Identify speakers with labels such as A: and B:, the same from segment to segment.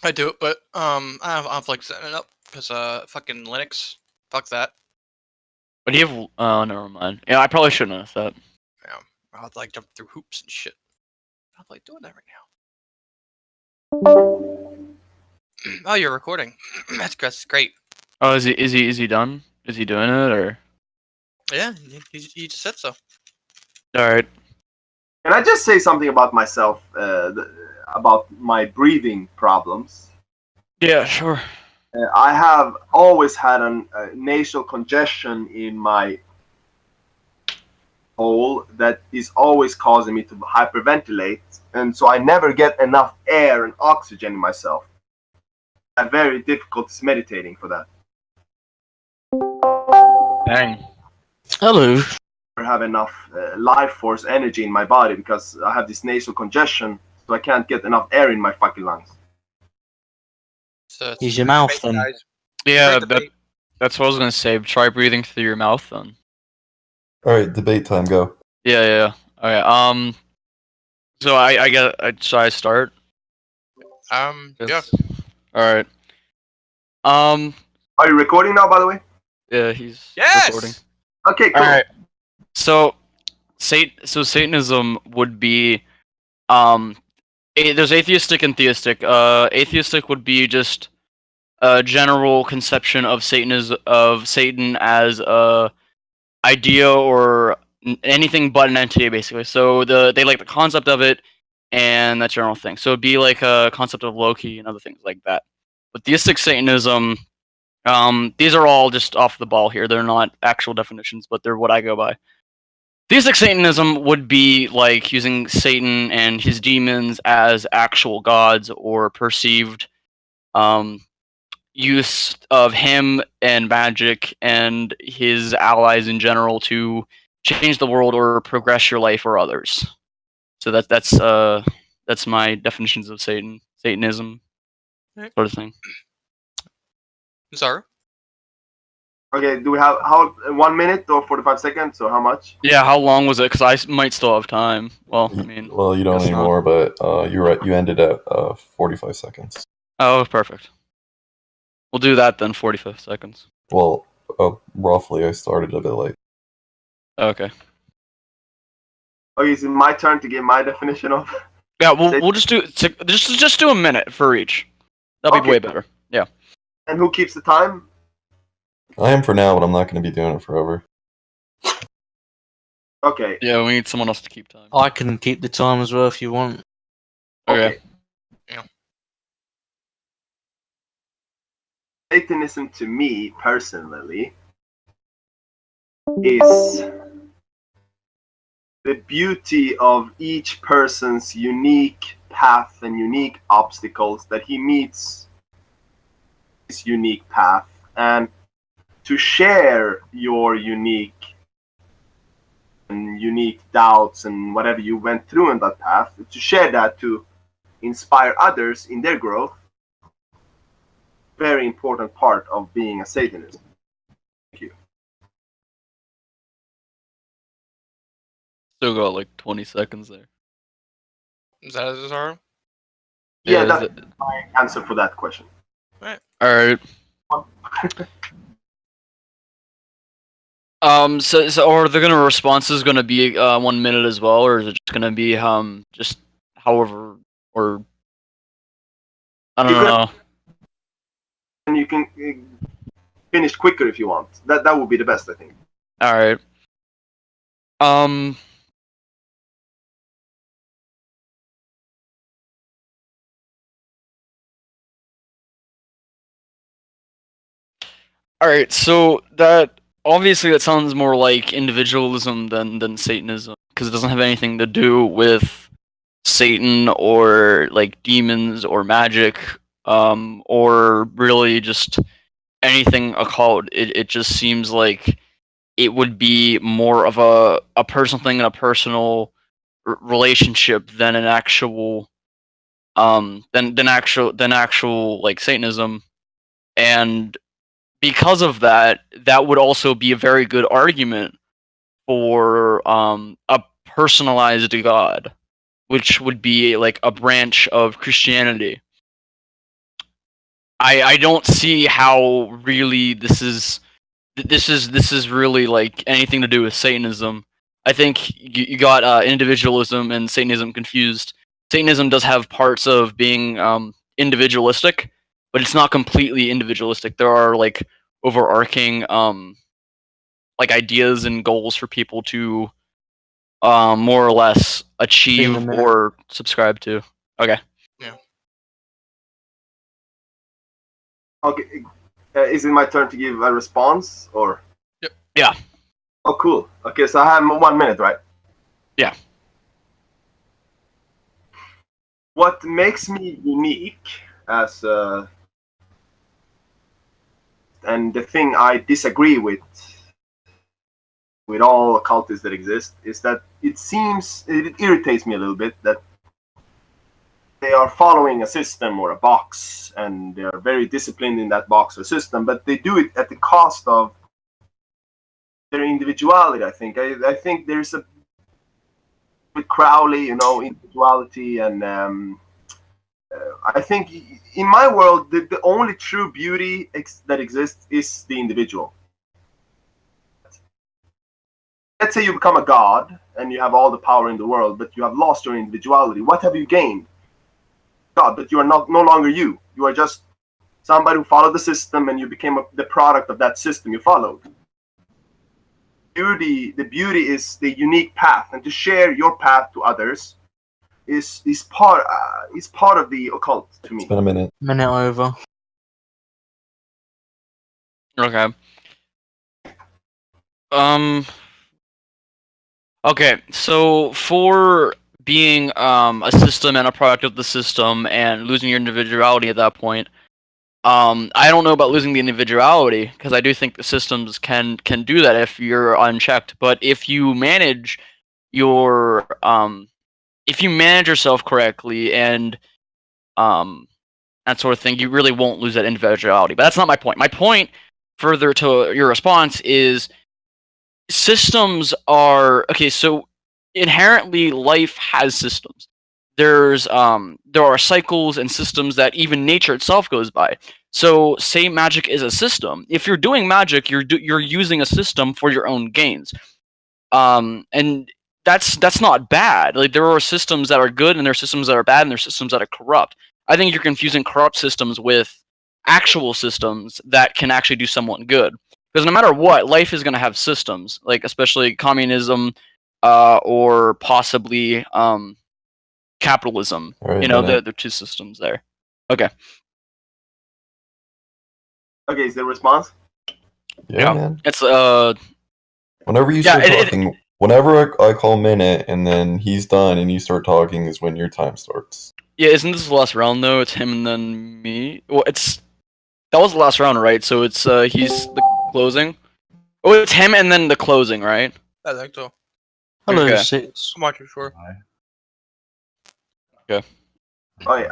A: I do it, but I don't like setting it up because fucking Linux, fuck that.
B: But do you have? Oh, never mind. Yeah, I probably shouldn't have said.
A: Yeah, I'd like jump through hoops and shit. I'm like doing that right now. Oh, you're recording. That's great.
B: Oh, is he done? Is he doing it or?
A: Yeah, you just said so.
B: All right.
C: Can I just say something about myself, about my breathing problems?
B: Yeah, sure.
C: I have always had a nasal congestion in my hole that is always causing me to hyperventilate, and so I never get enough air and oxygen in myself. I have very difficulties meditating for that.
B: Dang.
D: Hello.
C: I have enough life force energy in my body because I have this nasal congestion, so I can't get enough air in my fucking lungs.
A: So
D: Use your mouth then.
B: Yeah,
A: debate.
B: that's what I was gonna say. Try breathing through your mouth then.
E: All right, debate time. Go.
B: Yeah. All right. So should I start?
A: Yeah.
B: All right.
C: Are you recording now, by the way?
B: Yeah, he's
A: Yes!
B: recording.
C: Okay, cool.
B: All right. So Satanism would be there's atheistic and theistic. Atheistic would be just a general conception of Satan as a idea or anything but an entity, basically. So they like the concept of it and that general thing. So it'd be like a concept of Loki and other things like that. But theistic Satanism, these are all just off the ball here. They're not actual definitions, but they're what I go by. Theistic Satanism would be like using Satan and his demons as actual gods or perceived use of him and magic and his allies in general to change the world or progress your life or others. So that's my definitions of Satanism,
A: Right.
B: sort of thing.
A: Zaru?
C: Okay, do we have how 1 minute or 45 seconds or how much?
B: Yeah, how long was it? Because I might still have time. Well, I mean,
E: Well, you don't
B: guess not.
E: anymore, but you're right. You ended at 45 seconds.
B: Oh, perfect. We'll do that then. 45 seconds.
E: Well, roughly. I started a bit late.
B: Okay.
C: Okay, is it my turn to give my definition of?
B: Yeah, we'll just do a minute for each. That'll be
C: Okay.
B: way better. Yeah.
C: And who keeps the time?
E: I am for now, but I'm not going to be doing it forever.
C: Okay.
B: Yeah, we need someone else to keep time.
D: I can keep the time as well if you want.
B: Okay.
C: Satanism to me personally is the beauty of each person's unique path and unique obstacles that he meets his unique path, and to share your unique doubts and whatever you went through in that path, to share that to inspire others in their growth. Very important part of being a Satanist. Thank you.
B: Still got like 20 seconds there.
A: Is that Zaru?
C: Yeah,
B: is
C: that's
B: it-
C: my answer for that question.
B: Alright. So are there gonna responses gonna be 1 minute as well, or is it just gonna be just however, or I don't know.
C: And you can finish quicker if you want. That would be the best, I think.
B: Alright. Alright, so that obviously that sounds more like individualism than Satanism, because it doesn't have anything to do with Satan or like demons or magic, or really just anything occult. It just seems like it would be more of a personal thing and a personal relationship than an actual than actual like Satanism. And because of that, that would also be a very good argument for a personalized God, which would be like a branch of Christianity. I don't see how really this is really like anything to do with Satanism. I think you got individualism and Satanism confused. Satanism does have parts of being individualistic, but it's not completely individualistic. There are like overarching like ideas and goals for people to more or less
D: In a
B: achieve
D: minute.
B: or subscribe to. Okay.
C: Okay, is it my turn to give a response or?
A: Yep.
B: Yeah.
C: Oh, cool. Okay, so I have 1 minute, right?
B: Yeah.
C: What makes me unique as and the thing I disagree with all occultists that exist is that it irritates me a little bit that they are following a system or a box and they are very disciplined in that box or system, but they do it at the cost of their individuality. I think there's a with Crowley, individuality, and I think in my world the only true beauty that exists is the individual. Let's say you become a god and you have all the power in the world, but you have lost your individuality. What have you gained? God, but you are no longer you. You are just somebody who followed the system, and you became the product of that system you followed. The beauty is the unique path, and to share your path to others is part of the occult to me.
E: It's been a minute.
D: Minute over.
B: Okay. Okay, so for being a system and a product of the system and losing your individuality at that point, I don't know about losing the individuality because I do think the systems can do that if you're unchecked. But if you manage your if you manage yourself correctly and that sort of thing, you really won't lose that individuality. But that's not my point. My point, further to your response, is systems are okay. So inherently, life has systems. There are cycles and systems that even nature itself goes by. So, say magic is a system. If you're doing magic, you're using a system for your own gains. And that's not bad. Like there are systems that are good, and there are systems that are bad, and there are systems that are corrupt. I think you're confusing corrupt systems with actual systems that can actually do someone good. Because no matter what, life is going to have systems, like especially communism, or possibly capitalism.
E: All right,
B: You know,
E: minute.
B: the two systems there. Okay.
C: Okay, is there a response?
E: Yeah, man.
B: It's
E: Whenever you
B: Yeah,
E: start talking, whenever I call minute and then he's done and you start talking is when your time starts.
B: yeah. Isn't this the last round though? It's him and then me. Well, that was the last round, right? So it's he's the closing. Oh, it's him and then the closing, right?
A: I think so.
D: Hello,
B: Okay.
D: Six.
A: I'm not too sure.
C: Oh yeah.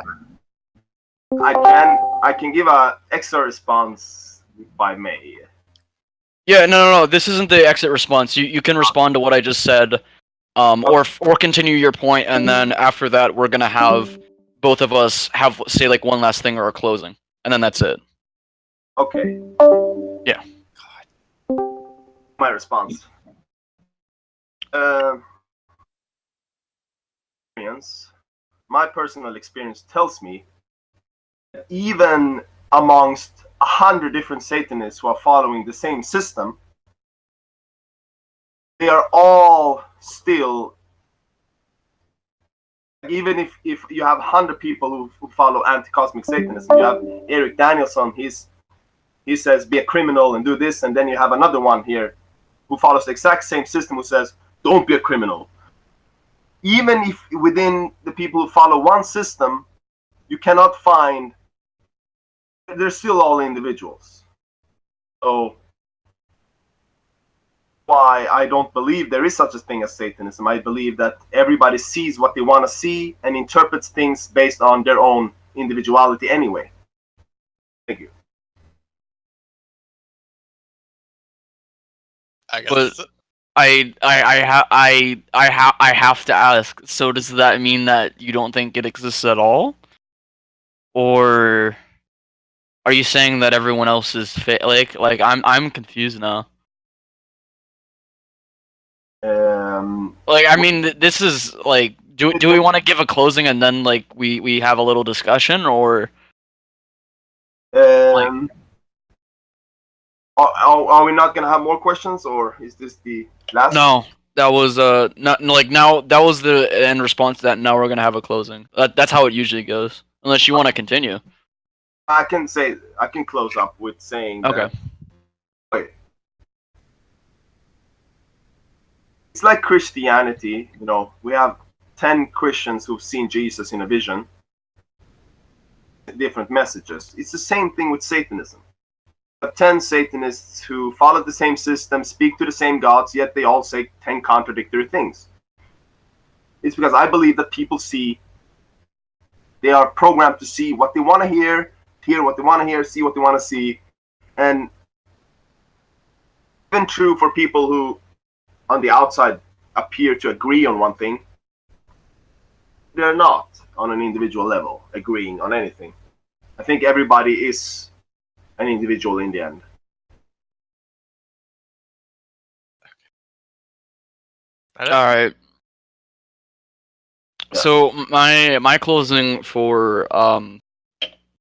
C: I can give a extra response if I may.
B: Yeah, no. This isn't the exit response. You can respond to what I just said, or continue your point, and then after that, we're gonna have both of us say like one last thing or a closing, and then that's it.
C: Okay.
B: Yeah.
C: My response. My personal experience tells me that even amongst 100 different Satanists who are following the same system, they are all still, even if you have 100 people who follow anti-cosmic Satanism, you have Eric Danielson, he says be a criminal and do this, and then you have another one here who follows the exact same system who says don't be a criminal. Even if within the people who follow one system, you cannot find, they're still all individuals. So why I don't believe there is such a thing as Satanism. I believe that everybody sees what they want to see and interprets things based on their own individuality anyway. Thank you.
A: I guess.
B: But I have to ask. So does that mean that you don't think it exists at all, or Are you saying that everyone else is like I'm confused now. Like I mean, this is like, do we want to give a closing and then like we have a little discussion, or
C: are we not gonna have more questions, or is this the last?
B: no? That was not like now. That was the end response to that. Now we're gonna have a closing. That's how it usually goes, unless you want to continue.
C: I can close up with saying
B: Okay.
C: that it's like Christianity. You know, we have 10 Christians who've seen Jesus in a vision, different messages. It's the same thing with Satanism. 10 Satanists who follow the same system, speak to the same gods, yet they all say 10 contradictory things. It's because I believe that people they are programmed to see what they want to hear what they want to hear, see what they want to see. And even true for people who on the outside appear to agree on one thing, they're not on an individual level agreeing on anything. I think everybody is an individual in the end.
B: All right. So my closing for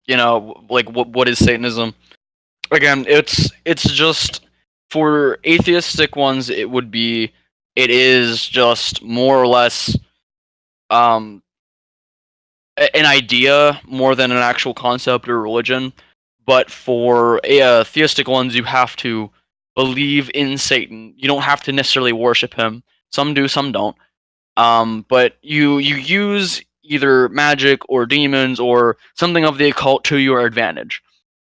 B: you know, like what is Satanism? Again, it's just for atheistic ones. It is just more or less an idea more than an actual concept or religion. But for theistic ones, you have to believe in Satan. You don't have to necessarily worship him. Some do, some don't. But you use either magic or demons or something of the occult to your advantage,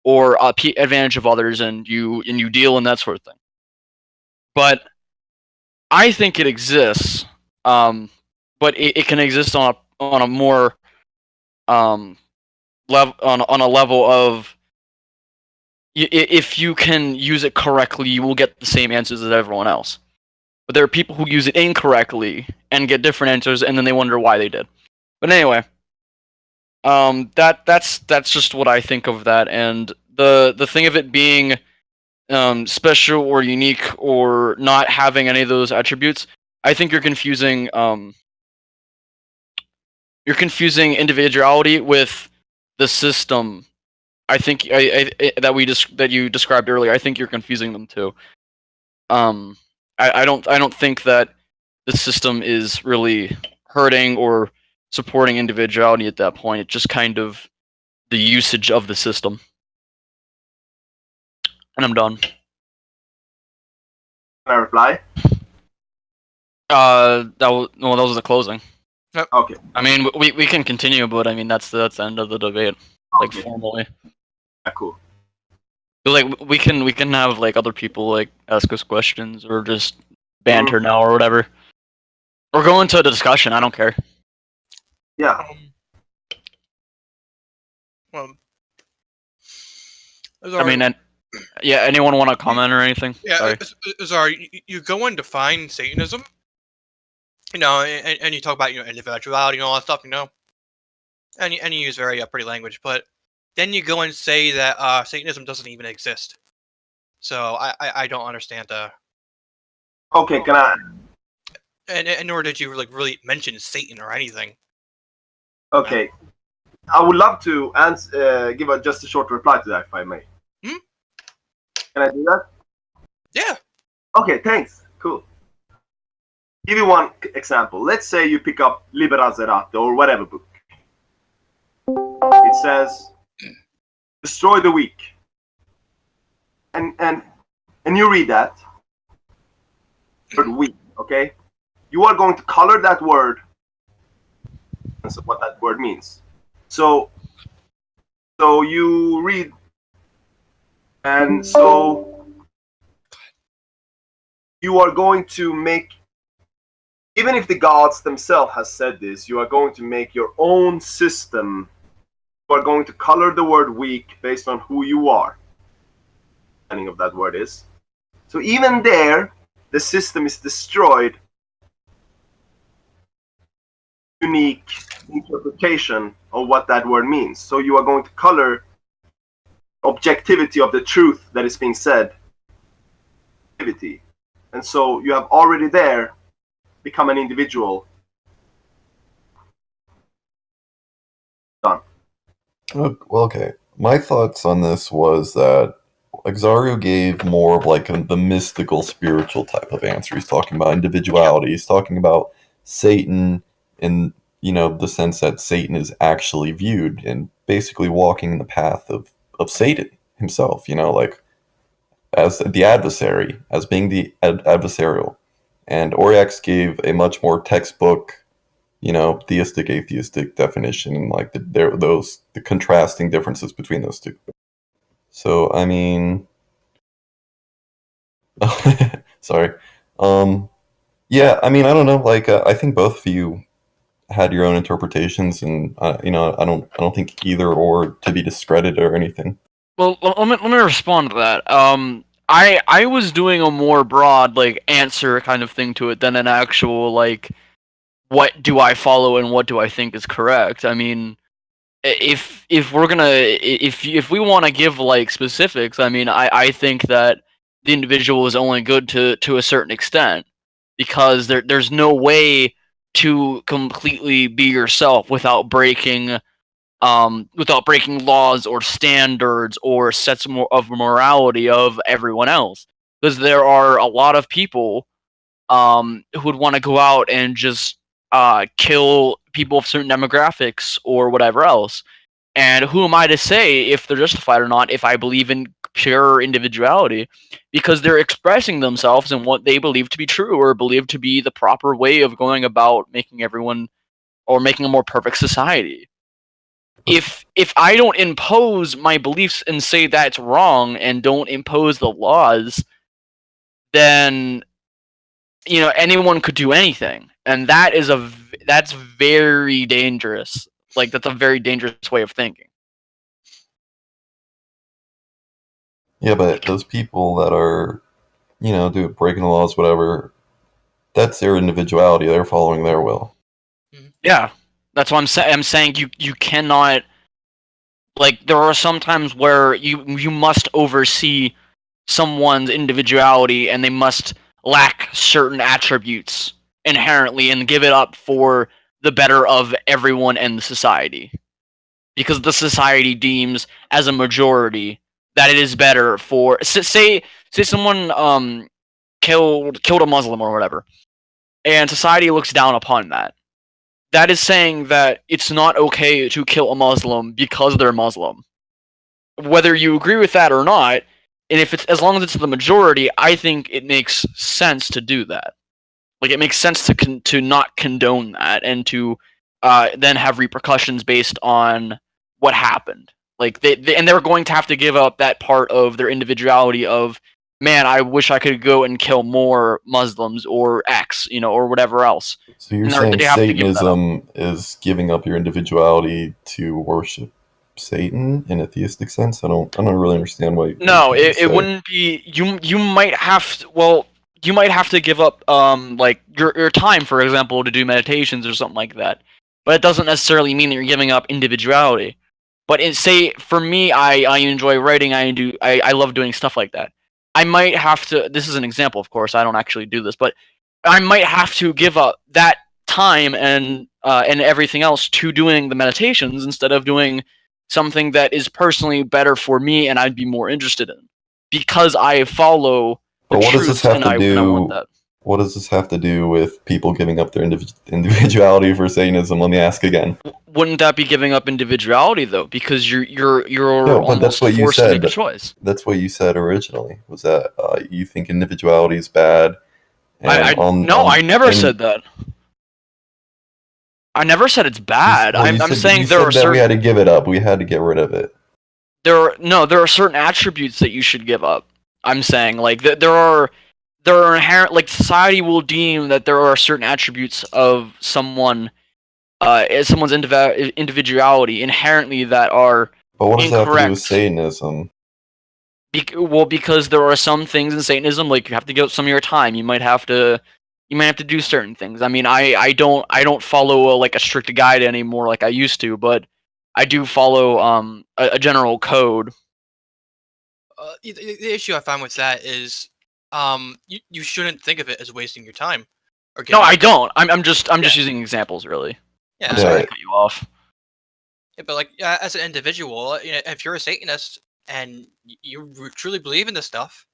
B: or advantage of others, and you deal in that sort of thing. But I think it exists, but it can exist on a more level on a level of if you can use it correctly, you will get the same answers as everyone else. But there are people who use it incorrectly and get different answers, and then they wonder why they did. But anyway, that's just what I think of that, and the thing of it being special or unique or not having any of those attributes, I think you're confusing individuality with the system. I think that you described earlier. I think you're confusing them too. I don't think that the system is really hurting or supporting individuality at that point. It's just kind of the usage of the system. And I'm done.
C: Can I reply?
B: That was the closing.
C: Okay.
B: I mean, we can continue, but I mean that's the end of the debate, like
C: Okay.
B: formally.
C: Yeah, cool.
B: But, like we can have like other people like ask us questions or just banter now or whatever, or go into a discussion. I don't care.
C: Yeah.
A: Well,
B: I mean, yeah. Anyone want to comment or anything?
A: yeah,
B: Sorry.
A: you go and define Satanism, you know, and you talk about individuality and all that stuff, you know, and you use very pretty language, but then you go and say that Satanism doesn't even exist. So I don't understand
C: Okay, can I?
A: and nor did you like really mention Satan or anything.
C: Okay, I would love to give just a short reply to that, if I may.
A: Hmm?
C: Can I do that?
A: Yeah.
C: Okay, thanks. Cool. Give you one example. Let's say you pick up Libera Zerate or whatever book. It says, "Destroy the weak," and you read that word "weak." Okay, you are going to color that word. And so what that word means. So you read, and so you are going to make, even if the gods themselves has said this, you are going to make your own system. You are going to color the word weak based on who you are. The meaning of that word is. So even there, the system is destroyed. Unique interpretation of what that word means. So you are going to color objectivity of the truth that is being said. And so you have already there become an individual. Done.
E: Well, okay. My thoughts on this was that Axaru gave more of like the mystical, spiritual type of answer. He's talking about individuality. He's talking about Satan in, the sense that Satan is actually viewed and basically walking in the path of Satan himself, like as the adversary, as being the adversarial. And Oriax gave a much more textbook, theistic, atheistic definition, and like the contrasting differences between those two. So I mean, sorry, yeah, I mean, I don't know, like I think both of you had your own interpretations, and I don't think either or to be discredited or anything.
B: Well, let me respond to that. I was doing a more broad like answer kind of thing to it than an actual like, what do I follow and what do I think is correct. I mean, if we're gonna if we want to give like specifics, I mean, I think that the individual is only good to a certain extent, because there's no way to completely be yourself without breaking laws or standards or sets of morality of everyone else. Because there are a lot of people who would want to go out and just kill people of certain demographics or whatever else. And who am I to say if they're justified or not, if I believe in pure individuality? Because they're expressing themselves in what they believe to be true or believe to be the proper way of going about making everyone, or making a more perfect society. If I don't impose my beliefs and say that's wrong and don't impose the laws, then anyone could do anything, and that's very dangerous. Like, that's a very dangerous way of thinking.
E: Yeah, but those people that are, breaking the laws, whatever, that's their individuality. They're following their will.
B: Yeah, that's what I'm saying. You cannot, like, there are some times where you must oversee someone's individuality, and they must lack certain attributes inherently and give it up for the better of everyone in the society, because the society deems as a majority that it is better for say someone killed a Muslim or whatever, and society looks down upon that. That is saying that it's not okay to kill a Muslim because they're Muslim. Whether you agree with that or not, and if it's, as long as it's the majority, I think it makes sense to do that. Like, it makes sense to not condone that, and to then have repercussions based on what happened. Like, they're going to have to give up that part of their individuality of, man, I wish I could go and kill more Muslims or X, or whatever else.
E: So you're saying Satanism is giving up your individuality to worship Satan in a theistic sense? I don't really understand why.
B: No, it wouldn't be. You might have to, well, you might have to give up like your time, for example, to do meditations or something like that. But it doesn't necessarily mean that you're giving up individuality. But say for me, I enjoy writing. I love doing stuff like that. I might have to. This is an example, of course. I don't actually do this, but I might have to give up that time and everything else to doing the meditations instead of doing something that is personally better for me and I'd be more interested in, because I follow the
E: But what does
B: truths
E: this have
B: and
E: to
B: I
E: do?
B: want that.
E: What does this have to do with people giving up their individuality for Satanism? Let me ask again.
B: Wouldn't that be giving up individuality though? Because you're
E: No, but
B: almost
E: that's what you
B: forced to
E: said.
B: make a choice.
E: That's what you said originally. Was that you think individuality is bad?
B: I never said that. I never said it's bad.
E: Well,
B: I'm saying there are certain.
E: We had to give it up. We had to get rid of it.
B: There are certain attributes that you should give up. I'm saying, like, there are inherent, like, society will deem that there are certain attributes of someone's individuality inherently that are
E: But what does that have to do
B: incorrect.
E: with Satanism?
B: Well, because there are some things in Satanism, like, you have to give up some of your time. You might have to do certain things. I mean, I don't follow like a strict guide anymore like I used to, but I do follow a general code
A: the issue I find with that is, you shouldn't think of it as wasting your time. Or
B: No,
A: getting
B: I
A: it.
B: don't. I'm just using examples, really.
A: Yeah,
B: I'm sorry
E: Yeah.
B: to cut you off.
A: yeah, but like as an individual, if you're a Satanist and you truly believe in this stuff,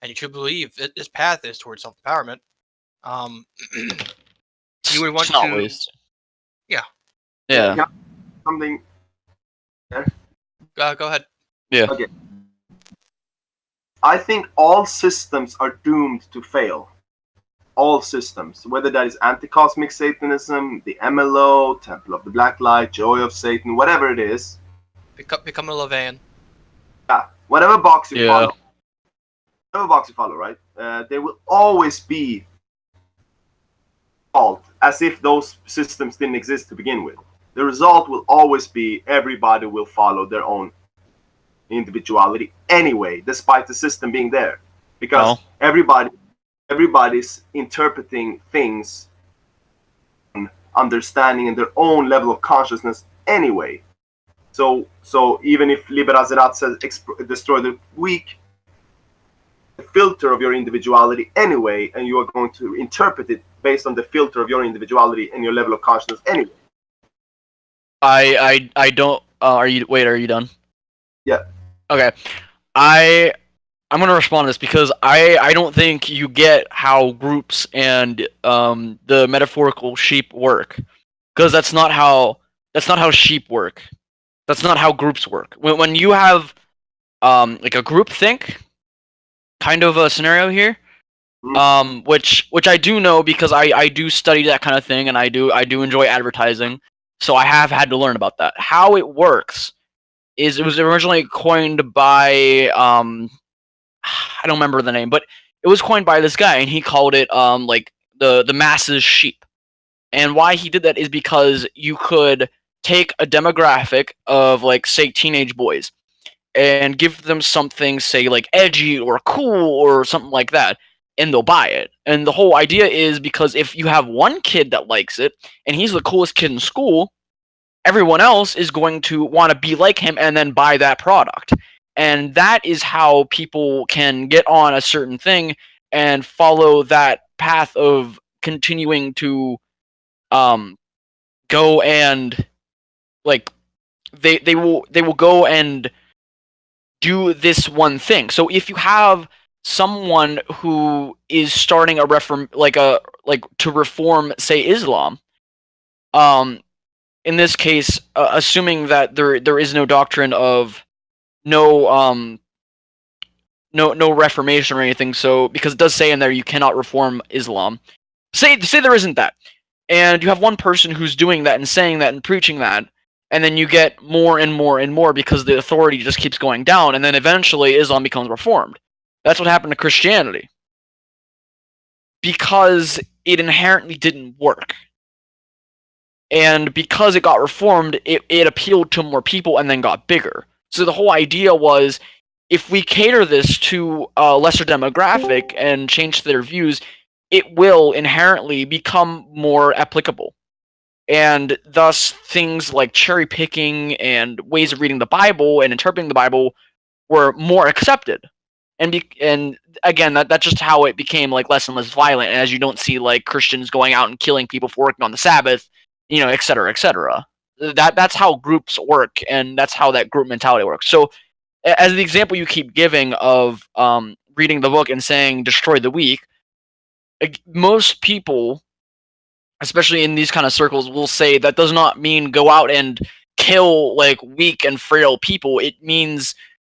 A: and you truly believe that this path is towards self-empowerment, um, you would want
B: It's not
A: to.
B: waste.
A: Yeah.
B: Yeah.
C: Yeah. Something.
A: Go ahead.
B: Yeah.
C: Okay. I think all systems are doomed to fail. All systems, whether that is anti-cosmic Satanism, the MLO, Temple of the Black Light, Joy of Satan, whatever it is.
A: Become a Levian.
C: Yeah, whatever box you
B: Yeah.
C: follow, right? There will always be fault, as if those systems didn't exist to begin with. The result will always be everybody will follow their own individuality anyway, despite the system being there, because everybody's interpreting things, understanding in their own level of consciousness anyway. So even if Liber Azerat says destroy the weak, the filter of your individuality anyway, and you are going to interpret it based on the filter of your individuality and your level of consciousness anyway.
B: I don't. Are you done?
C: Yeah.
B: Okay. I'm gonna respond to this because I don't think you get how groups and the metaphorical sheep work, because that's not how sheep work. That's not how groups work. When you have like a group think kind of a scenario here, which I do know because I do study that kind of thing, and I do enjoy advertising, so I have had to learn about that. How it works is it was originally coined by I don't remember the name, but it was coined by this guy, and he called it like the masses sheep. And why he did that is because you could take a demographic of, like, say, teenage boys and give them something, say, like edgy or cool or something like that, and they'll buy it. And the whole idea is because if you have one kid that likes it and he's the coolest kid in school, everyone else is going to want to be like him and then buy that product. And that is how people can get on a certain thing and follow that path of continuing to go and, like, they will go and do this one thing. So if you have someone who is starting a to reform, say, Islam, in this case, assuming that there is no doctrine of no reformation or anything, so because it does say in there you cannot reform Islam. Say there isn't that, and you have one person who's doing that and saying that and preaching that, and then you get more and more and more because the authority just keeps going down, and then eventually Islam becomes reformed. That's what happened to Christianity, because it inherently didn't work. And because it got reformed, it appealed to more people and then got bigger. So the whole idea was, if we cater this to a lesser demographic and change their views, it will inherently become more applicable. And thus, things like cherry picking and ways of reading the Bible and interpreting the Bible were more accepted. And again, that's just how it became, like, less and less violent. And as you don't see, like, Christians going out and killing people for working on the Sabbath, et cetera, et cetera. That's how groups work, and that's how that group mentality works. So, as the example you keep giving of reading the book and saying destroy the weak, most people, especially in these kind of circles, will say that does not mean go out and kill, like, weak and frail people. It means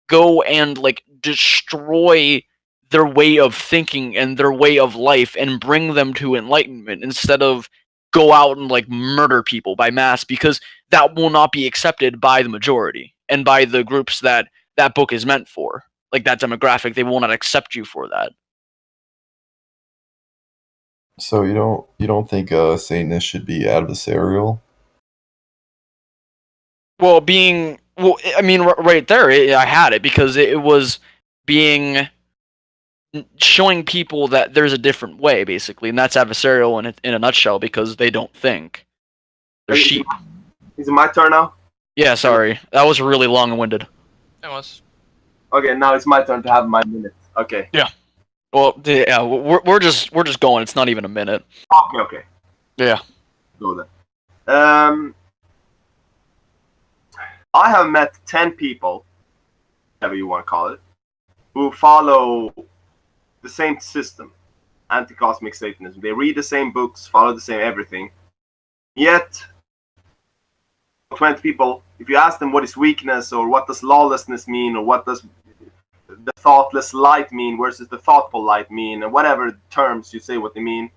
B: go and, like, destroy their way of thinking and their way of life and bring them to enlightenment, instead of go out and, like, murder people by mass, because that will not be accepted by the majority and by the groups that book is meant for. Like, that demographic, they will not accept you for that.
E: So you don't think Satanists should be adversarial?
B: Well, I mean, right there, I had it, because it was showing people that there's a different way, basically, and that's adversarial in a nutshell, because they don't think. They're sheep.
C: Is it my turn now?
B: Yeah, sorry. That was really long-winded.
A: That was.
C: Okay, now it's my turn to have my minute. Okay.
B: Well, yeah, we're just going. It's not even a minute.
C: Okay.
B: Yeah.
C: Go then. I have met 10 people, whatever you want to call it, who follow the same system, anti-cosmic Satanism. They read the same books, follow the same everything. Yet, 20 people, if you ask them what is weakness, or what does lawlessness mean, or what does the thoughtless light mean versus the thoughtful light mean, and whatever terms you say what they mean,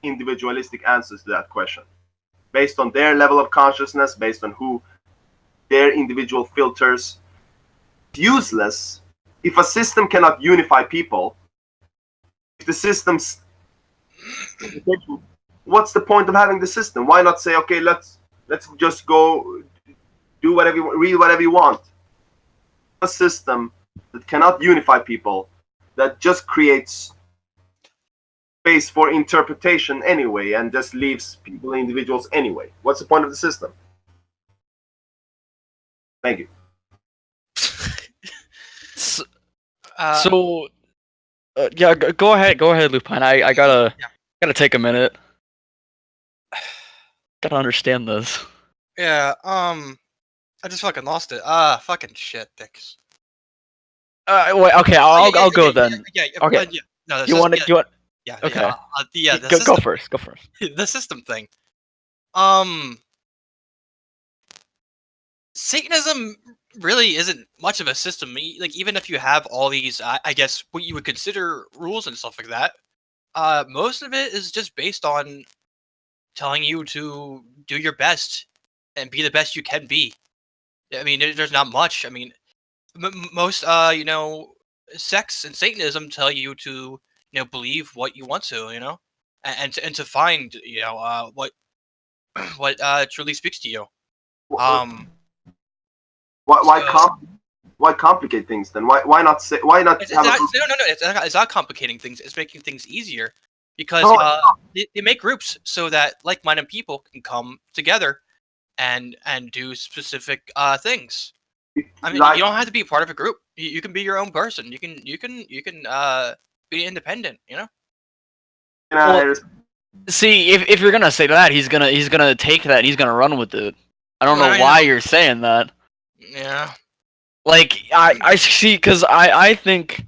C: individualistic answers to that question. Based on their level of consciousness, based on who their individual filters. Useless if a system cannot unify people. If the system's, what's the point of having the system? Why not say, okay, let's just go do whatever you read whatever you want. A system that cannot unify people, that just creates space for interpretation anyway, and just leaves people individuals anyway. What's the point of the system? Thank you.
B: Yeah, go ahead, Lupine. I gotta take a minute. Gotta understand this.
A: Yeah, I just fucking lost it. Fucking shit, dicks.
B: Wait, okay, I'll go then.
A: Yeah,
B: Okay.
A: yeah. No,
B: You want?
A: Yeah.
B: Okay.
A: Yeah. The
B: Go
A: system,
B: first. Go first.
A: the system thing. Satanism really isn't much of a system. Like, even if you have all these, I guess what you would consider rules and stuff like that, most of it is just based on telling you to do your best and be the best you can be. I mean, there's not much. I mean, most sects and Satanism tell you to believe what you want to, and to find what what truly speaks to you.
C: Why complicate things then? Why not say? Why not
A: It's
C: have
A: not,
C: a
A: no. It's not complicating things. It's making things easier because
C: No,
A: they make groups so that like-minded people can come together and do specific things. I mean,
C: like,
A: you don't have to be part of a group. You can be your own person. You can be independent.
B: Well, see, if you're gonna say that, he's gonna take that and he's gonna run with it. I don't know why you're saying that.
A: Yeah.
B: Like I see, because I think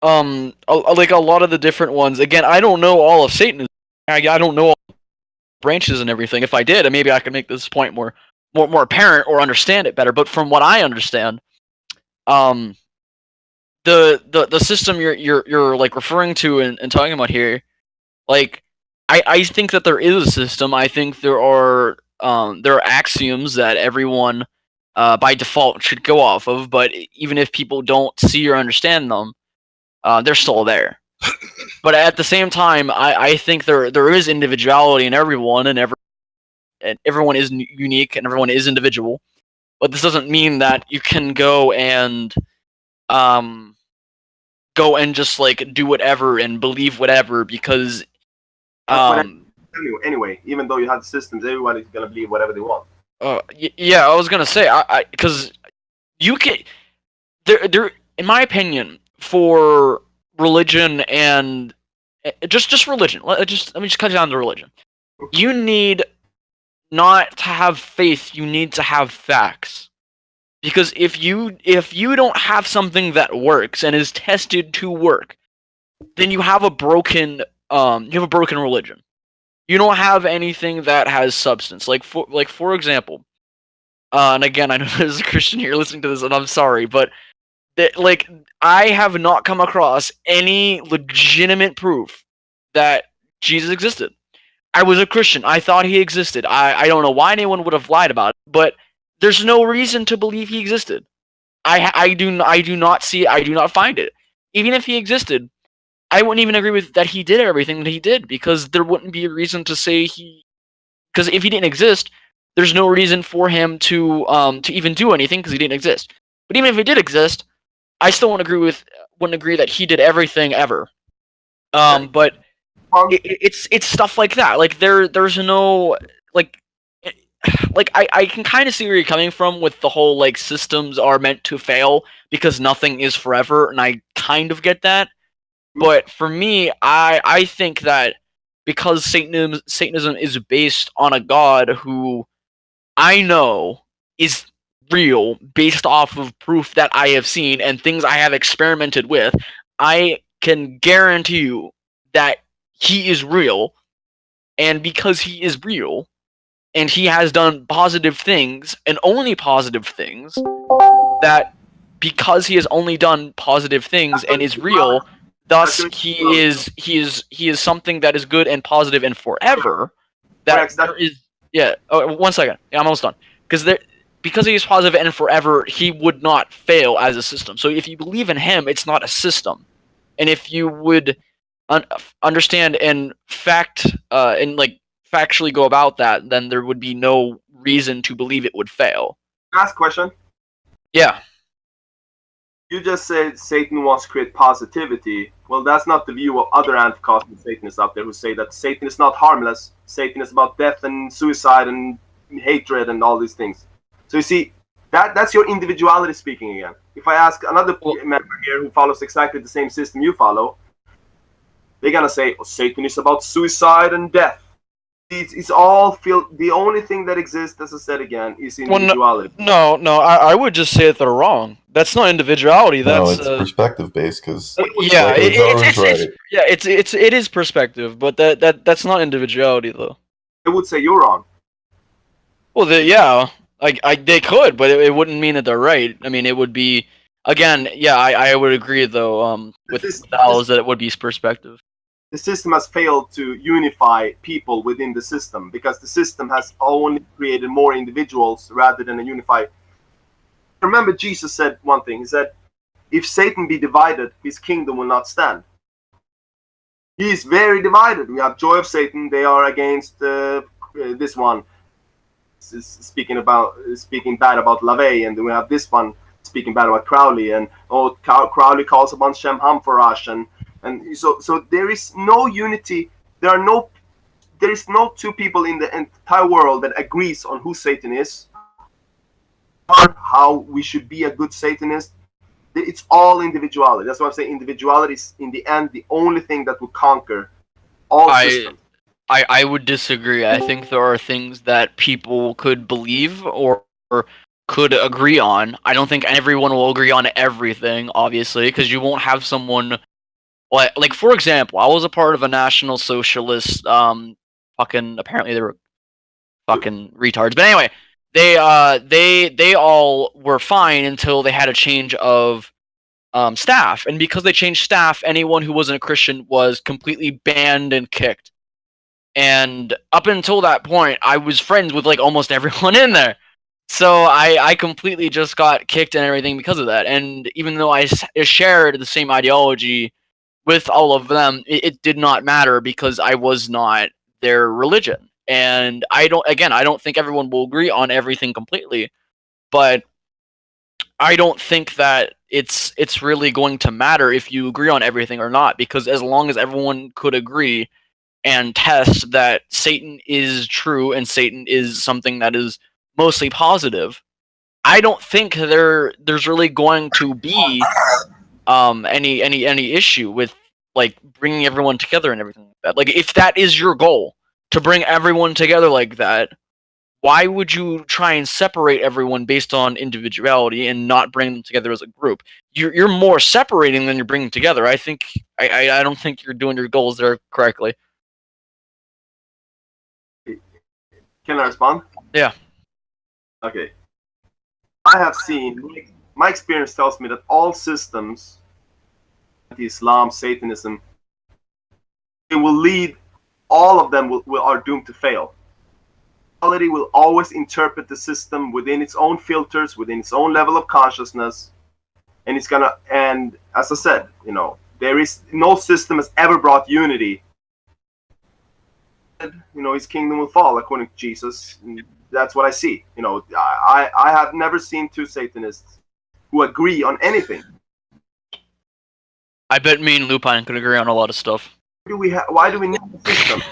B: like a lot of the different ones. Again, I don't know all of Satanism. I don't know all the branches and everything. If I did, maybe I could make this point more apparent or understand it better. But from what I understand, the system you're like referring to and talking about here, like I think that there is a system. I think there are axioms that everyone by default should go off of, but even if people don't see or understand them, they're still there. But at the same time, I think there is individuality in everyone, and everyone is unique and everyone is individual. But this doesn't mean that you can go and just like do whatever and believe whatever because
C: anyway, even though you have the systems, everybody's gonna believe whatever they want.
B: Yeah, I was gonna say, because you can, there, in my opinion, for religion and just religion. Let me just cut it down to religion. You need not to have faith. You need to have facts, because if you don't have something that works and is tested to work, then you have a broken religion. You don't have anything that has substance. Like for example, and again, I know there's a Christian here listening to this, and I'm sorry, but I have not come across any legitimate proof that Jesus existed. I was a Christian. I thought he existed. I don't know why anyone would have lied about it, but there's no reason to believe he existed. I do not see it. I do not find it. Even if he existed, I wouldn't even agree with that he did everything that he did, because there wouldn't be a reason to say he. Because if he didn't exist, there's no reason for him to even do anything, because he didn't exist. But even if he did exist, I still wouldn't agree that he did everything ever. But it's stuff like that. Like there's no like like I can kind of see where you're coming from with the whole like systems are meant to fail because nothing is forever, and I kind of get that. But for me, I think that because Satanism is based on a god who I know is real based off of proof that I have seen and things I have experimented with, I can guarantee you that he is real, and because he is real and he has done positive things and only positive things, that because he has only done positive things and is real, thus he is something that is good and positive and forever. That there is one second. Yeah, I'm almost done. Because he is positive and forever, he would not fail as a system. So if you believe in him, it's not a system. And if you would understand and factually go about that, then there would be no reason to believe it would fail.
C: Last question.
B: Yeah.
C: You just said Satan wants to create positivity. Well, that's not the view of other anti-cosmic Satanists out there who say that Satan is not harmless. Satan is about death and suicide and hatred and all these things. So you see, that's your individuality speaking again. If I ask another member here who follows exactly the same system you follow, they're gonna say, oh, Satan is about suicide and death. It's all the only thing that exists, as I said again, is individuality.
B: Well, no, I would just say that they're wrong. That's not individuality. That's
E: it's perspective based because
B: it is perspective, but that's not individuality though.
C: I would say you're wrong.
B: Well, they could, but it wouldn't mean that they're right. I mean, it would be again, I would agree though. With Owls that it would be perspective.
C: The system has failed to unify people within the system because the system has only created more individuals rather than a unified. Remember, Jesus said one thing. He said, if Satan be divided, his kingdom will not stand. He is very divided. We have Joy of Satan. They are against this one, speaking bad about LaVey. And then we have this one speaking bad about Crowley. And Crowley calls upon Shem Hamfarash. And so there is no unity. There is no two people in the entire world that agrees on who Satan is, or how we should be a good Satanist. It's all individuality. That's why I'm saying individuality is in the end the only thing that will conquer all systems.
B: I would disagree. I think there are things that people could believe or could agree on. I don't think everyone will agree on everything, obviously, because you won't have someone. Like for example, I was a part of a National Socialist. Apparently they were fucking retards. But anyway, they all were fine until they had a change of staff, and because they changed staff, anyone who wasn't a Christian was completely banned and kicked. And up until that point, I was friends with like almost everyone in there. So I completely just got kicked and everything because of that. And even though I shared the same ideology with all of them, it did not matter because I was not their religion. And I don't think everyone will agree on everything completely, but I don't think that it's really going to matter if you agree on everything or not, because as long as everyone could agree and test that Satan is true and Satan is something that is mostly positive, I don't think there's really going to be any issue with like bringing everyone together and everything like that. Like if that is your goal, to bring everyone together like that, why would you try and separate everyone based on individuality and not bring them together as a group? You're more separating than you're bringing together. I don't think you're doing your goals there correctly.
C: Can I respond?
B: Yeah.
C: Okay. I have seen, my experience tells me that all systems, Islam, Satanism, it will lead, all of them are doomed to fail. Reality will always interpret the system within its own filters, within its own level of consciousness, and as I said, there is no system has ever brought unity. His kingdom will fall according to Jesus. And that's what I see. I have never seen two Satanists who agree on anything.
B: I bet me and Lupine could agree on a lot of stuff.
C: Why do we need a system?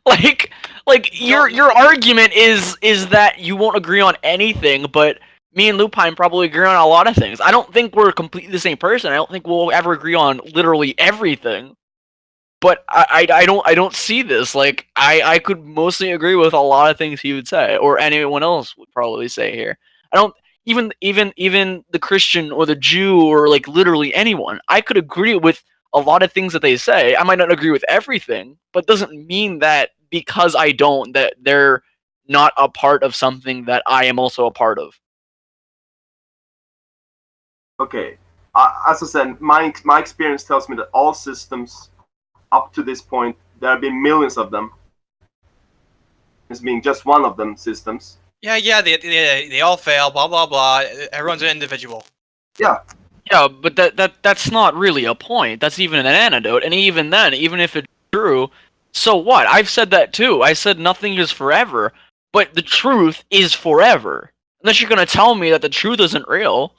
B: like Like your argument is that you won't agree on anything, but me and Lupine probably agree on a lot of things. I don't think we're completely the same person. I don't think we'll ever agree on literally everything. But I don't see this. Like I could mostly agree with a lot of things he would say, or anyone else would probably say here. I don't even the Christian or the Jew or like literally anyone. I could agree with a lot of things that they say. I might not agree with everything, but doesn't mean that because I don't that they're not a part of something that I am also a part of.
C: Okay, as I said, my experience tells me that all systems up to this point, there have been millions of them. This being just one of them systems.
A: Yeah, they all fail, blah, blah, blah. Everyone's an individual.
C: Yeah.
B: Yeah, but that's not really a point. That's even an antidote, and even then, even if it's true, so what? I've said that too. I said nothing is forever, but the truth is forever. Unless you're gonna tell me that the truth isn't real.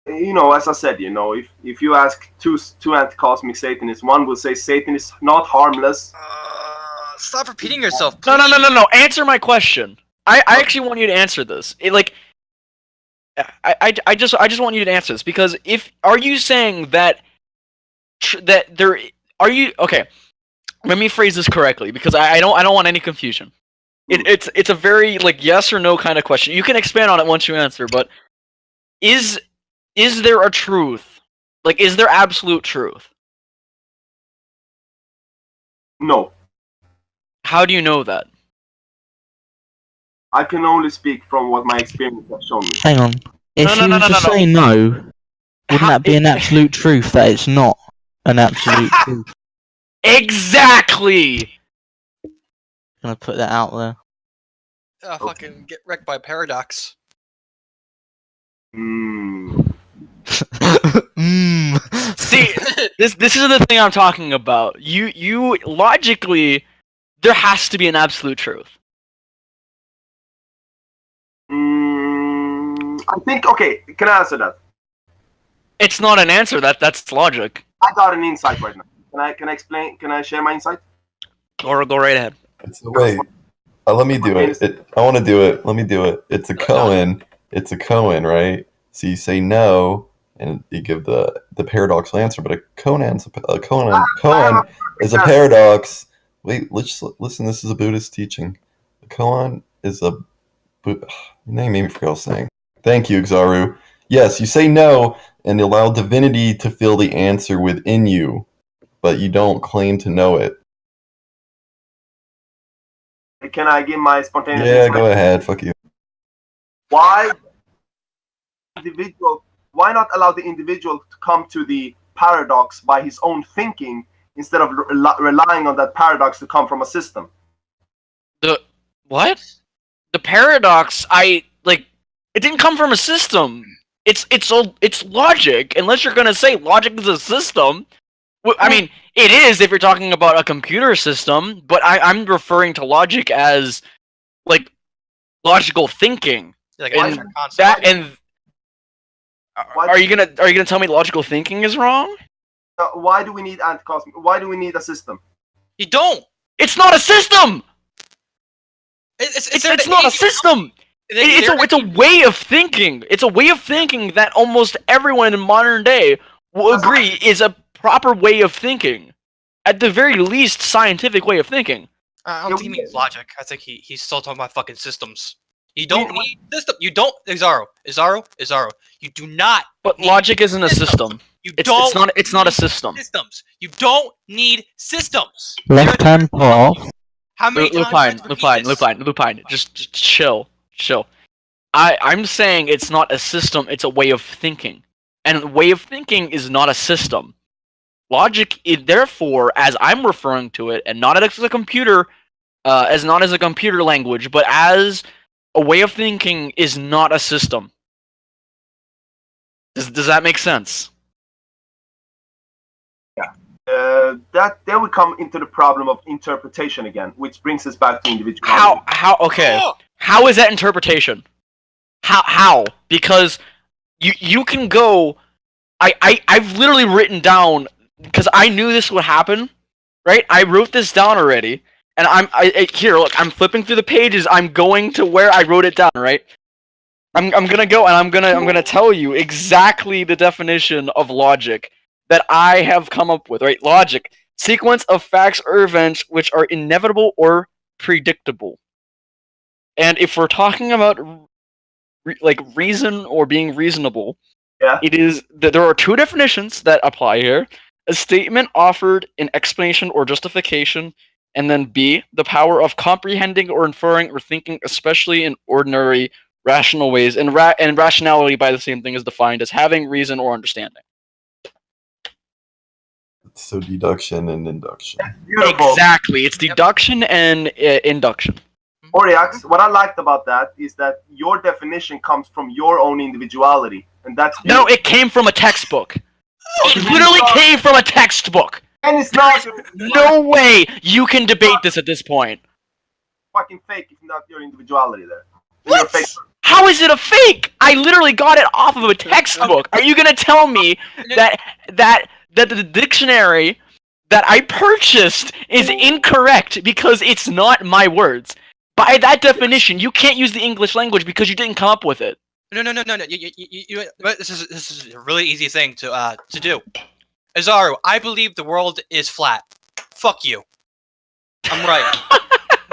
C: You know, as I said, you know, if you ask two anti-cosmic Satanists, one will say Satan is not harmless.
A: Stop repeating yourself, please.
B: No. Answer my question. I actually want you to answer this. I just want you to answer this because are you saying that there are you okay? Let me phrase this correctly because I don't want any confusion. It's a very like yes or no kind of question. You can expand on it once you answer, but is there a truth? Like, is there absolute truth?
C: No.
B: How do you know that?
C: I can only speak from what my experience has shown me.
D: Hang on. If you were to say no, wouldn't that be an absolute truth that it's not an absolute truth?
B: Exactly!
D: I'm gonna put that out there.
A: Fucking get wrecked by paradox.
B: See, this is the thing I'm talking about. You logically, there has to be an absolute truth.
C: I think, okay, can I answer that?
B: It's not an answer, that's logic.
C: I got an insight right now. Can I explain, can I share my insight?
B: Go right ahead.
E: Wait, let me do it. I want to do it. Let me do it. It's a koan. It's a koan, right? So you say no, and you give the paradoxical answer, but a koan is a paradox. Wait, let's listen. This is a Buddhist teaching. A koan is a name made me forget what I was saying. Thank you, Axaru. Yes, you say no and allow divinity to fill the answer within you, but you don't claim to know it.
C: Can I give my spontaneous
E: Yeah,
C: insight?
E: go ahead. Fuck you.
C: Why not allow the individual to come to the paradox by his own thinking instead of relying on that paradox to come from a system?
B: The what? The paradox, it didn't come from a system. It's logic. Unless you're gonna say logic is a system. I mean, it is if you're talking about a computer system, but I'm referring to logic as like logical thinking.
A: Like
B: And
A: a concept.
B: Are you gonna tell me logical thinking is wrong?
C: Why do we need anti-cosmic? Why do we need a system?
A: You don't.
B: It's not a system.
A: It's
B: not a system. It's a way of thinking. It's a way of thinking that almost everyone in modern day will agree is a proper way of thinking. At the very least, scientific way of thinking.
A: I don't think he means logic. I think he's still talking about fucking systems. You don't need system. You don't, Axaru. You do not.
B: But logic isn't a system. It's not a system.
A: Systems. You don't need systems.
D: Left hand path.
A: How many times?
B: Lupine. Just chill. I'm saying it's not a system. It's a way of thinking, and a way of thinking is not a system. Logic, therefore, as I'm referring to it, and not as a computer, as a computer language, but as a way of thinking, is not a system. Does that make sense?
C: Yeah. That then we come into the problem of interpretation again, which brings us back to individuality.
B: Okay. How is that interpretation? How? Because you can go. I've literally written down because I knew this would happen, right? I wrote this down already, and here. Look, I'm flipping through the pages. I'm going to where I wrote it down, right? I'm gonna go and I'm gonna tell you exactly the definition of logic that I have come up with. Right? Logic: sequence of facts or events which are inevitable or predictable. And if we're talking about like reason or being reasonable,
C: Yeah.
B: it is that there are two definitions that apply here: a statement offered in explanation or justification, and then B, the power of comprehending or inferring or thinking, especially in ordinary rational ways. And rationality, by the same thing, is defined as having reason or understanding.
E: So deduction and induction.
C: Beautiful.
B: Exactly, it's deduction and induction.
C: Oriax, what I liked about that is that your definition comes from your own individuality, and that's
B: No, it came from a textbook. It literally came from a textbook.
C: And it's not
B: No way you can debate this at this point.
C: fucking fake if not your individuality there.
B: What?
C: You're fake.
B: How is it a fake? I literally got it off of a textbook. Are you gonna tell me that the dictionary that I purchased is incorrect because it's not my words? By that definition, you can't use the English language because you didn't come up with it.
A: No. This is a really easy thing to do. Axaru, I believe the world is flat. Fuck you. I'm right.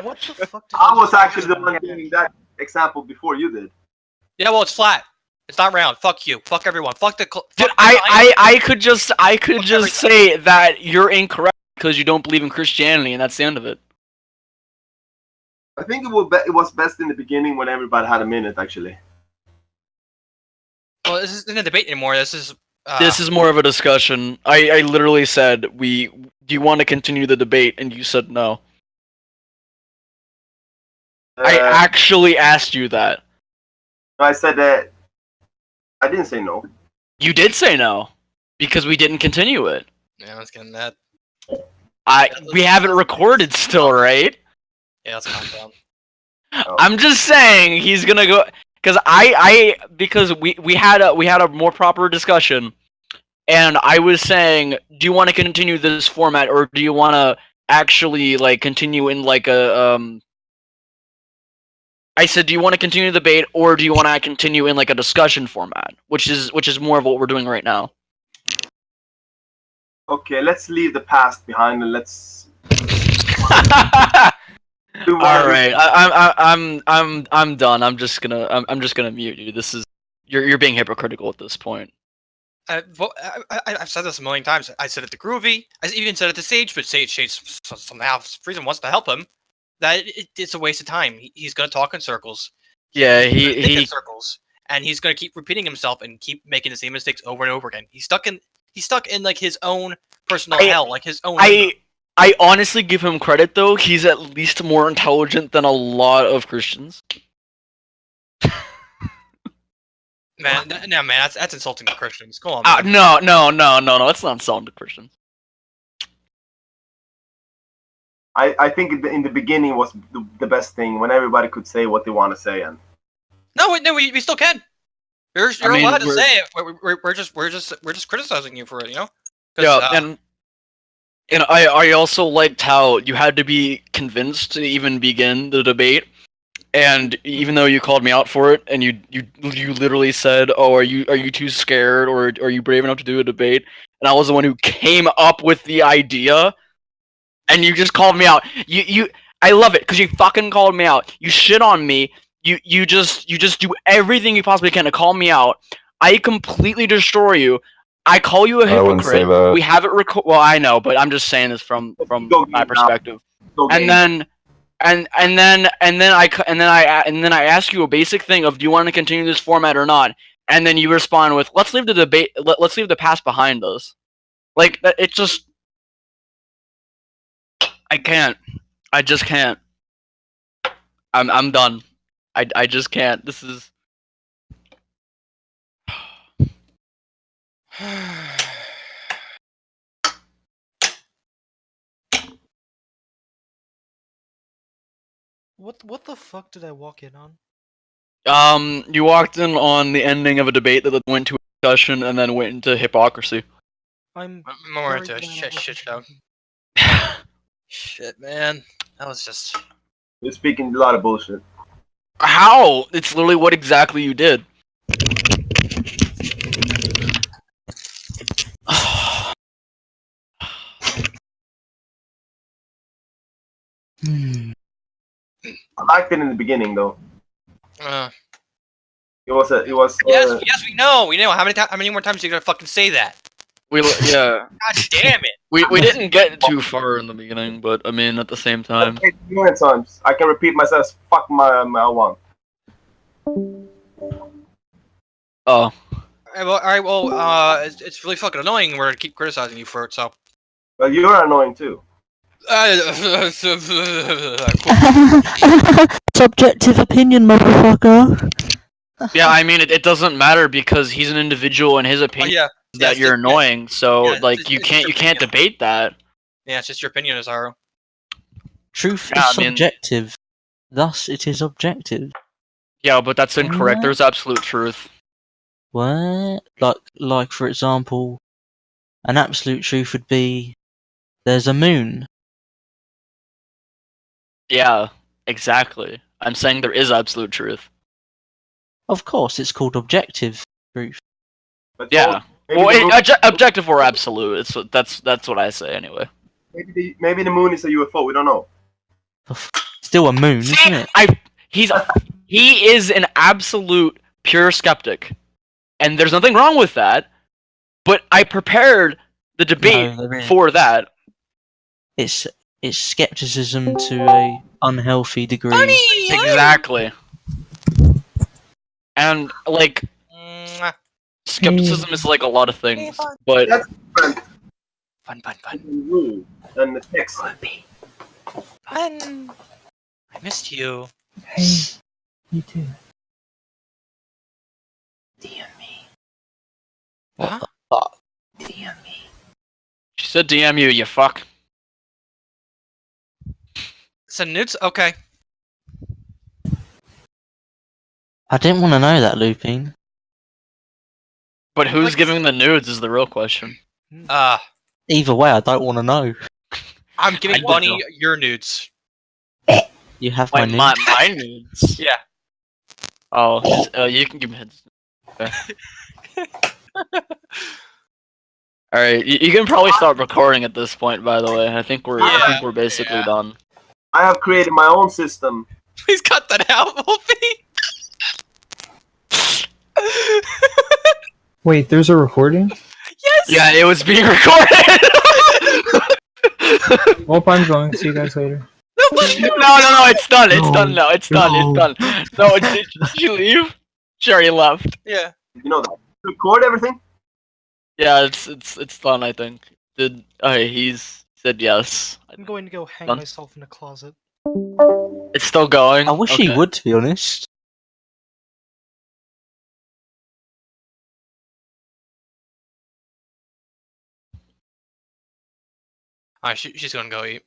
F: What the fuck?
C: I was actually the one giving that example before you did.
A: Yeah, well, it's flat. It's not round. Fuck you. Fuck everyone. Fuck the.
B: Dude, I could just say that you're incorrect because you don't believe in Christianity, and that's the end of it.
C: I think it was best in the beginning when everybody had a minute, actually.
A: Well, this isn't a debate anymore. This is.
B: This is more of a discussion. I literally said, do you want to continue the debate? And you said no. I actually asked you that.
C: I said that. I didn't say no.
B: You did say no. Because we didn't continue it.
A: Yeah, let's get in that.
B: We have it recorded still, right?
A: Yeah, let's calm down.
C: Oh.
B: I'm just saying he's gonna go because we had a more proper discussion, and I was saying, do you want to continue this format or do you want to actually like continue in like a I said, do you want to continue the debate or do you want to continue in like a discussion format, which is more of what we're doing right now.
C: Okay, let's leave the past behind and let's.
B: All right, I'm done. I'm just gonna mute you. This is you're being hypocritical at this point.
A: I've said this a million times. I said it to Groovy. I even said it to Sage, but Sage somehow reason wants to help him. That it's a waste of time. He's gonna talk in circles.
B: Yeah,
A: He's gonna think
B: he
A: in circles, and he's gonna keep repeating himself and keep making the same mistakes over and over again. He's stuck in like his own personal hell, like his own.
B: I honestly give him credit though. He's at least more intelligent than a lot of Christians.
A: Man, that's insulting to Christians. Go on. Man.
B: No. That's not insulting to Christians.
C: I think in the beginning was the best thing when everybody could say what they want to say and.
A: No, we still can. You're allowed to
B: we're-
A: say it. We're just criticizing you for it, you know.
B: Yeah, and I also liked how you had to be convinced to even begin the debate, and even though you called me out for it, and you literally said, "Oh, are you too scared, or are you brave enough to do a debate?" And I was the one who came up with the idea, and you just called me out. I love it because you fucking called me out. You shit on me. You just do everything you possibly can to call me out. I completely destroy you. I call you a
E: I wouldn't say
B: hypocrite.
E: that.
B: We have it record. Well, I know, but I'm just saying this from my perspective. And then I ask you a basic thing of, do you want to continue this format or not? And then you respond with, let's leave the debate. Let's leave the past behind us. Like it just. I can't. I just can't. I'm done. I just can't. This is.
F: What the fuck did I walk in on?
B: You walked in on the ending of a debate that went to a discussion and then went into hypocrisy.
F: I'm
A: more
F: very
A: into a
F: glad I wasn't
A: shit show.
F: drinking.
A: Shit, man. That was just.
C: You're speaking a lot of bullshit.
B: How? It's literally what exactly you did.
D: Hmm.
C: I liked it in the beginning, though.
A: Uh,
C: It was.
A: yes, yes, we know. We know. How many more times are you gonna fucking say that?
B: Yeah.
A: God damn it.
B: We didn't get too far in the beginning, but I mean at the same time.
C: Okay, 2 times. I can repeat myself. Fuck my one.
B: Oh.
A: Alright, well, it's really fucking annoying. We're gonna keep criticizing you for it, so.
C: Well, you're annoying too.
D: Subjective opinion, motherfucker.
B: Yeah, I mean it doesn't matter because he's an individual and his
A: Oh,
B: opinion
A: yeah.
B: is that you're annoying. So
A: Yeah,
B: like
A: it's
B: you
A: just
B: can't
A: your opinion.
B: debate that.
A: Yeah, it's just your opinion, Axaru.
D: Truth
B: Yeah,
D: is
B: I mean-
D: subjective. Thus, it is objective.
B: Yeah, but that's incorrect.
D: What?
B: There's absolute truth.
D: What? Like for example, an absolute truth would be there's a moon.
B: Yeah, exactly. I'm saying there is absolute truth.
D: Of course, it's called objective truth.
C: But
B: Yeah.
C: maybe,
B: Well,
C: the moon,
B: objective or absolute. That's what I say anyway.
C: maybe the moon is a UFO. We don't know.
D: Still a moon, isn't it?
B: He is an absolute pure skeptic, and there's nothing wrong with that. But I prepared the debate
D: No, there is.
B: for that.
D: It's skepticism to a unhealthy degree.
B: Exactly. And like
A: Mwah.
B: skepticism is like a lot of things, but
C: That's different
A: Fun.
C: than rule and the text.
A: Fun. I missed you.
D: Hey, you too. DM me.
A: Huh?
D: DM me.
B: she said DM you, you fuck.
A: Send nudes? Okay.
D: I didn't want to know that, Lupine.
B: But who's
A: Like-
B: giving the nudes is the real question.
D: Either way, I don't want to know.
A: I'm giving
B: I don't
A: Bunny
B: know.
A: your nudes.
D: You have my name.
B: My nudes.
A: Yeah.
B: Oh, you can give me his. Okay. All right, you can probably start recording at this point. By the way, I think we're basically
A: Yeah.
B: done.
C: I have created my own system.
A: Please cut that out, Wolfie.
G: Wait, there's a recording?
A: Yes.
B: Yeah, it was being recorded.
G: Well, I'm going. See you guys later.
B: No, it's done. It's done now. It's done. It's done. No, did you leave? She already left.
A: Yeah.
C: You know that. Record everything.
B: Yeah, it's done. I think. He's said yes.
F: I'm going to go hang
B: Done.
F: myself in a closet.
B: It's still going.
D: I wish
B: Okay.
D: he would, to be honest.
A: Alright, she's gonna go eat.